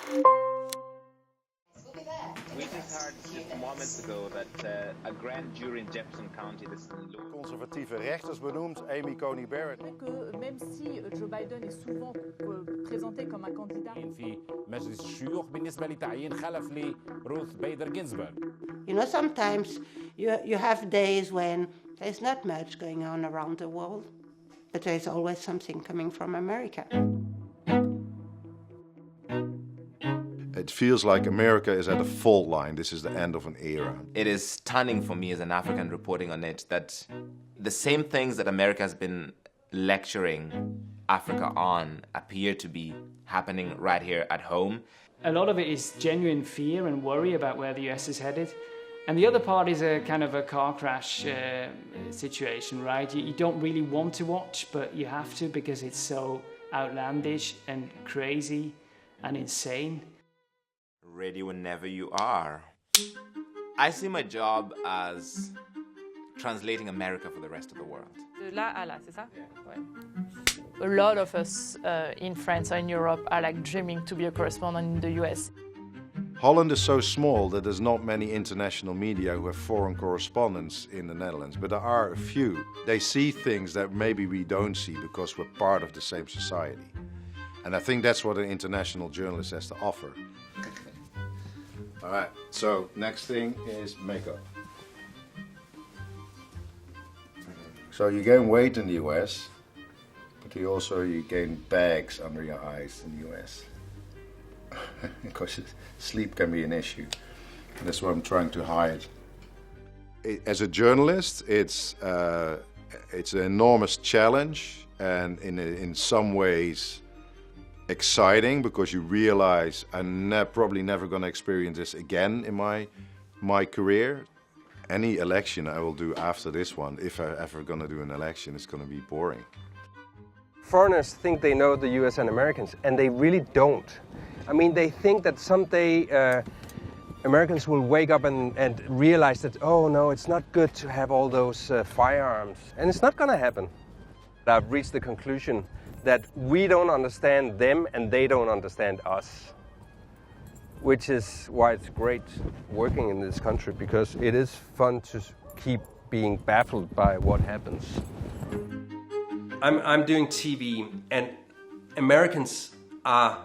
We just heard just moments ago that a grand jury in Jefferson County, this is in Conservatieve rechters benoemd, Amy Coney Barrett. Même si Joe Biden est souvent présenté comme un candidat. في مجلس الشيوخ بالنسبة لتعيين خلف لروث بيدر جينزبرغ. You know, sometimes you have days when there's not much going on around the world, but there's always something coming from America. It feels like America is at a fault line. This is the end of an era. It is stunning for me as an African reporting on it that the same things that America has been lecturing Africa on appear to be happening right here at home. A lot of it is genuine fear and worry about where the US is headed. And the other part is a kind of a car crash situation, right? You don't really want to watch, but you have to because it's so outlandish and crazy and insane. Ready whenever you are. I see my job as translating America for the rest of the world. De là à là, c'est ça? Ouais. A lot of us in France or in Europe are like dreaming to be a correspondent in the US. Holland is so small that there's not many international media who have foreign correspondents in the Netherlands, but there are a few. They see things that maybe we don't see because we're part of the same society. And I think that's what an international journalist has to offer. All right, so next thing is makeup. So you gain weight in the US, but you gain bags under your eyes in the US. Because sleep can be an issue. And that's what I'm trying to hide. As a journalist, it's an enormous challenge, and in some ways exciting, because you realize I'm probably never going to experience this again in my career. Any election I will do after this one, if I'm ever going to do an election, it's going to be boring. Foreigners think they know the US and Americans, and they really don't. I mean, they think that someday Americans will wake up and realize that, oh no, it's not good to have all those firearms. And it's not going to happen. I've reached the conclusion that we don't understand them and they don't understand us. Which is why it's great working in this country, because it is fun to keep being baffled by what happens. I'm doing TV, and Americans are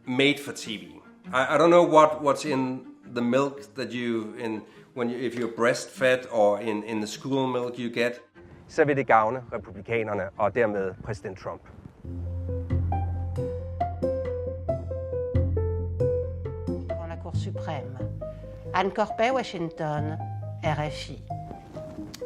made for TV. I don't know what's in the milk that if you're breastfed or in the school milk you get. Så vil det gavne republikanerne og dermed præsident Trump. Dans la Cour suprême. Anne Corpet, Washington, RFI.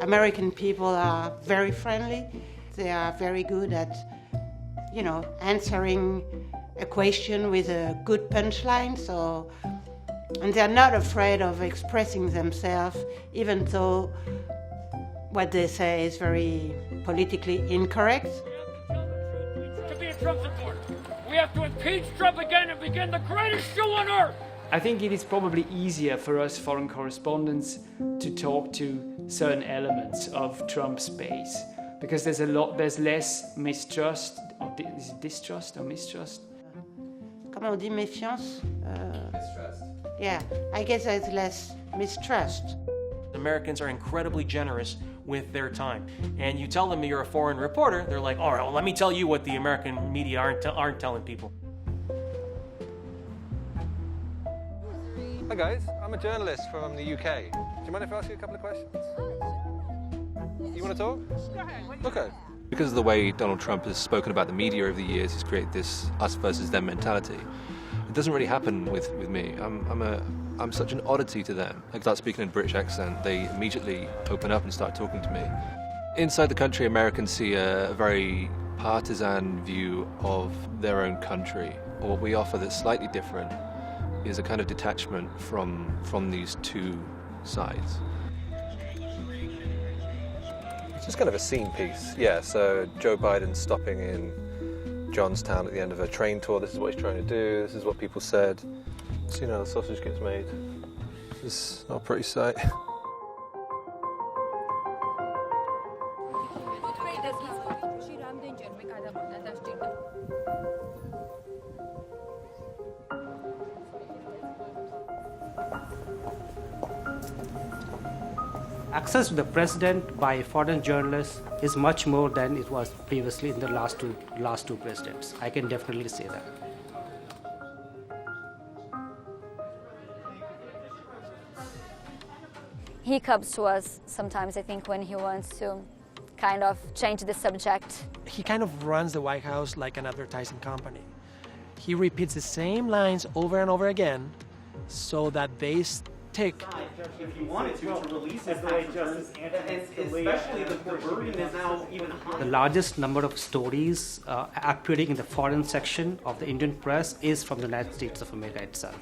American people are very friendly. They are very good at, answering a question with a good punchline. And they're not afraid of expressing themselves, even though what they say is very politically incorrect. To be a Trump supporter, we have to impeach Trump again and begin the greatest show on earth. I think it is probably easier for us foreign correspondents to talk to certain elements of Trump's base, because there's less mistrust, or is it distrust or mistrust? Comment on dit méfiance? Mistrust. Yeah, I guess there's less mistrust. Americans are incredibly generous with their time. And you tell them you're a foreign reporter, they're like, all right, well, let me tell you what the American media aren't telling people. Hi guys, I'm a journalist from the UK. Do you mind if I ask you a couple of questions? You want to talk? Okay. Because of the way Donald Trump has spoken about the media over the years, he's created this us versus them mentality. It doesn't really happen with me. I'm such an oddity to them. I start speaking in a British accent, they immediately open up and start talking to me. Inside the country, Americans see a very partisan view of their own country. What we offer that's slightly different is a kind of detachment from these two sides. It's just kind of a scene piece, yeah. So Joe Biden stopping in Johnstown at the end of a train tour. This is what he's trying to do. This is what people said. So, the sausage gets made. It's not a pretty sight. access to the president by foreign journalists is much more than it was previously in the last two presidents. I can definitely say that. He comes to us sometimes, I think, when he wants to kind of change the subject. He kind of runs the White House like an advertising company. He repeats the same lines over and over again so that they stick. If you wanted to release it, especially the burden is now even higher. The largest number of stories appearing in the foreign section of the Indian press is from the United States of America itself.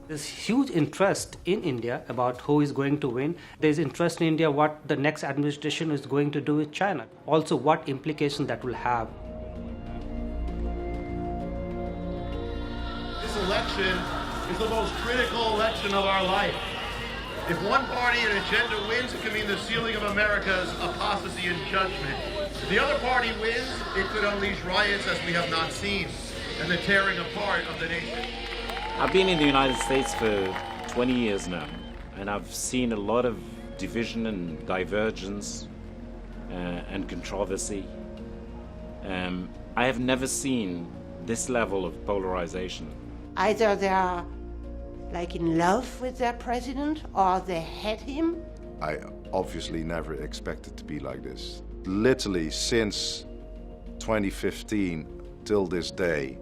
There's huge interest in India about who is going to win. There's interest in India what the next administration is going to do with China. Also what implications that will have. This election is the most critical election of our life. If one party and agenda wins, it can mean the sealing of America's apostasy and judgment. If the other party wins, it could unleash riots as we have not seen, and the tearing apart of the nation. I've been in the United States for 20 years now, and I've seen a lot of division and divergence and controversy. I have never seen this level of polarization. Either they are like in love with their president or they hate him. I obviously never expected to be like this. Literally since 2015 till this day,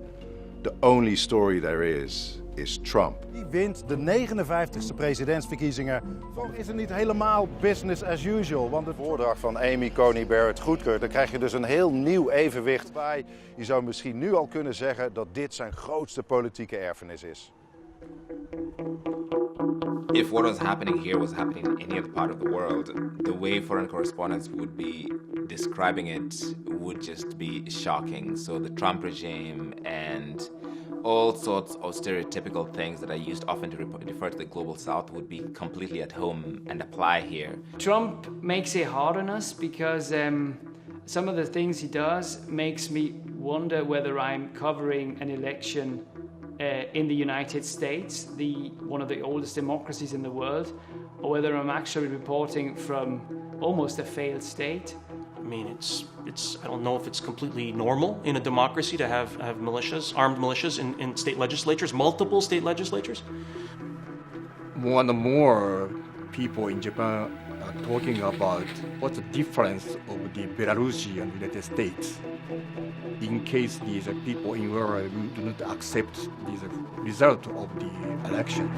the only story there is Trump. Die wint de 59e presidentsverkiezingen. Is het niet helemaal business as usual? Want het voordracht van Amy Coney Barrett goedkeurt, dan krijg je dus een heel nieuw evenwicht bij. Je zou misschien nu al kunnen zeggen dat dit zijn grootste politieke erfenis is. If what was happening here was happening in any other part of the world, the way foreign correspondents would be describing it would just be shocking. So the Trump regime and all sorts of stereotypical things that I used often to refer to the global south would be completely at home and apply here. Trump makes it hard on us because some of the things he does makes me wonder whether I'm covering an election in the United States, one of the oldest democracies in the world, or whether I'm actually reporting from almost a failed state. I mean, it's. I don't know if it's completely normal in a democracy to have militias, armed militias in state legislatures, multiple state legislatures. More and more people in Japan are talking about what's the difference of the Belarus and United States in case these people in Europe do not accept the result of the election.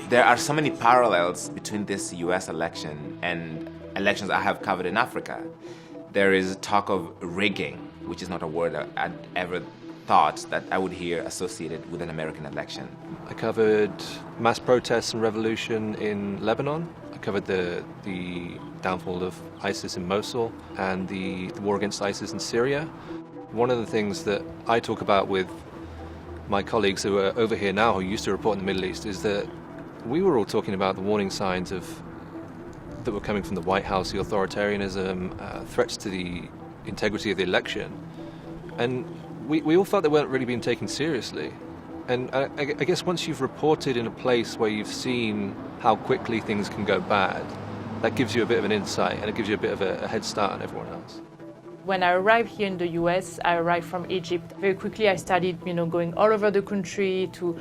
There are so many parallels between this US election and elections I have covered in Africa. There is talk of rigging, which is not a word I'd ever thought that I would hear associated with an American election. I covered mass protests and revolution in Lebanon. I covered the downfall of ISIS in Mosul and the war against ISIS in Syria. One of the things that I talk about with my colleagues who are over here now who used to report in the Middle East is that we were all talking about the warning signs that were coming from the White House, the authoritarianism, threats to the integrity of the election. And we all felt they weren't really being taken seriously. And I guess once you've reported in a place where you've seen how quickly things can go bad, that gives you a bit of an insight and it gives you a bit of a head start on everyone else. When I arrived here in the US, I arrived from Egypt. Very quickly I started going all over the country to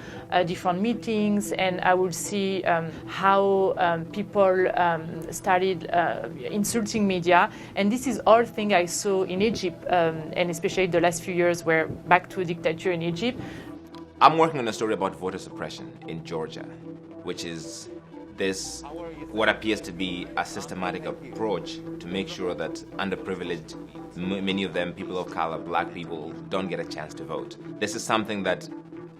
different meetings, and I would see how people started insulting media. And this is all thing I saw in Egypt, and especially the last few years were back to a dictator in Egypt. I'm working on a story about voter suppression in Georgia, which is what appears to be a systematic approach to make sure that underprivileged, many of them people of color, black people, don't get a chance to vote. This is something that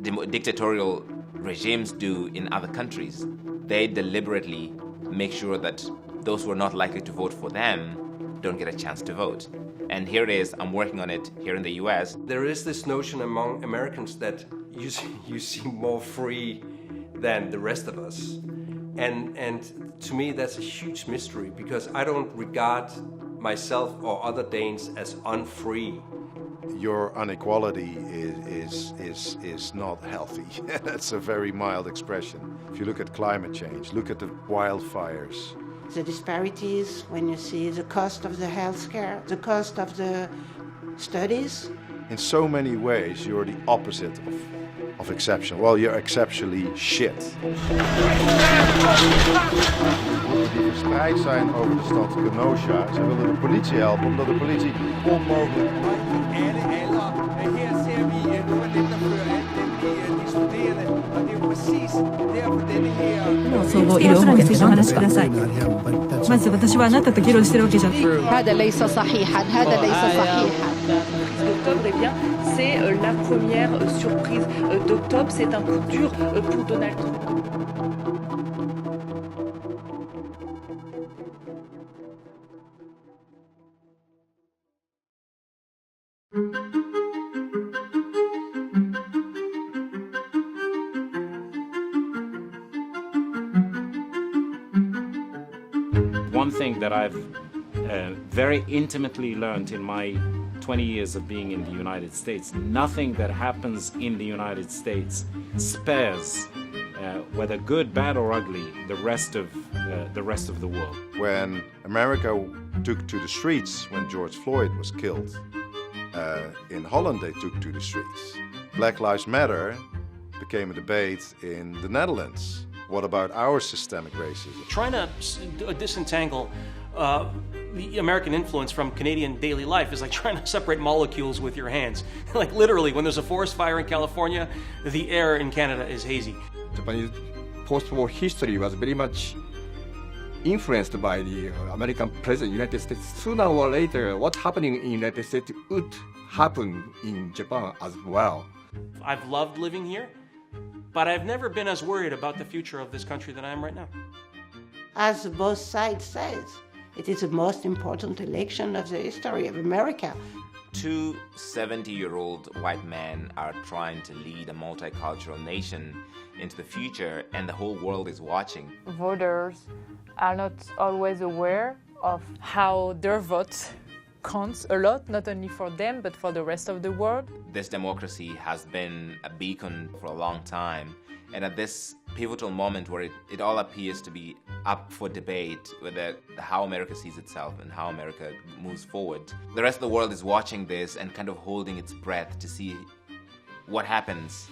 dictatorial regimes do in other countries. They deliberately make sure that those who are not likely to vote for them don't get a chance to vote. And here it is, I'm working on it here in the US. There is this notion among Americans that you seem more free than the rest of us. And to me, that's a huge mystery because I don't regard myself or other Danes as unfree. Your inequality is not healthy. That's a very mild expression. If you look at climate change, look at the wildfires. The disparities when you see the cost of the healthcare, the cost of the studies. In so many ways, you're the opposite of exception. Well, you're exceptionally shit. Die verspreid zijn over de stad Kenosha. Ze willen de politie helpen, omdat de politie onmogelijk... Her ser vi nogle af dem, der fører an, nemlig de studerende, og det er jo præcis derfor denne her... 総合医療保険についてお話しください。まず私はあなたと議論してるわけじゃない。هذا ليس صحيحا هذا ليس صحيحا. D'octobre, eh bien, c'est la première surprise d'octobre. C'est un coup dur pour Donald Trump. One thing that I've very intimately learned in my 20 years of being in the United States, nothing that happens in the United States spares, whether good, bad, or ugly, the rest of the world. When America took to the streets when George Floyd was killed, in Holland they took to the streets. Black Lives Matter became a debate in the Netherlands. What about our systemic racism? Trying to disentangle the American influence from Canadian daily life is like trying to separate molecules with your hands. Like literally, when there's a forest fire in California, the air in Canada is hazy. Japanese post-war history was very much influenced by the American president of the United States. Sooner or later, what's happening in the United States would happen in Japan as well. I've loved living here, but I've never been as worried about the future of this country than I am right now. As both sides says, it is the most important election of the history of America. Two 70-year-old white men are trying to lead a multicultural nation into the future, and the whole world is watching. Voters are not always aware of how their vote counts a lot, not only for them, but for the rest of the world. This democracy has been a beacon for a long time, and at this pivotal moment where it all appears to be up for debate, whether how America sees itself and how America moves forward, the rest of the world is watching this and kind of holding its breath to see what happens.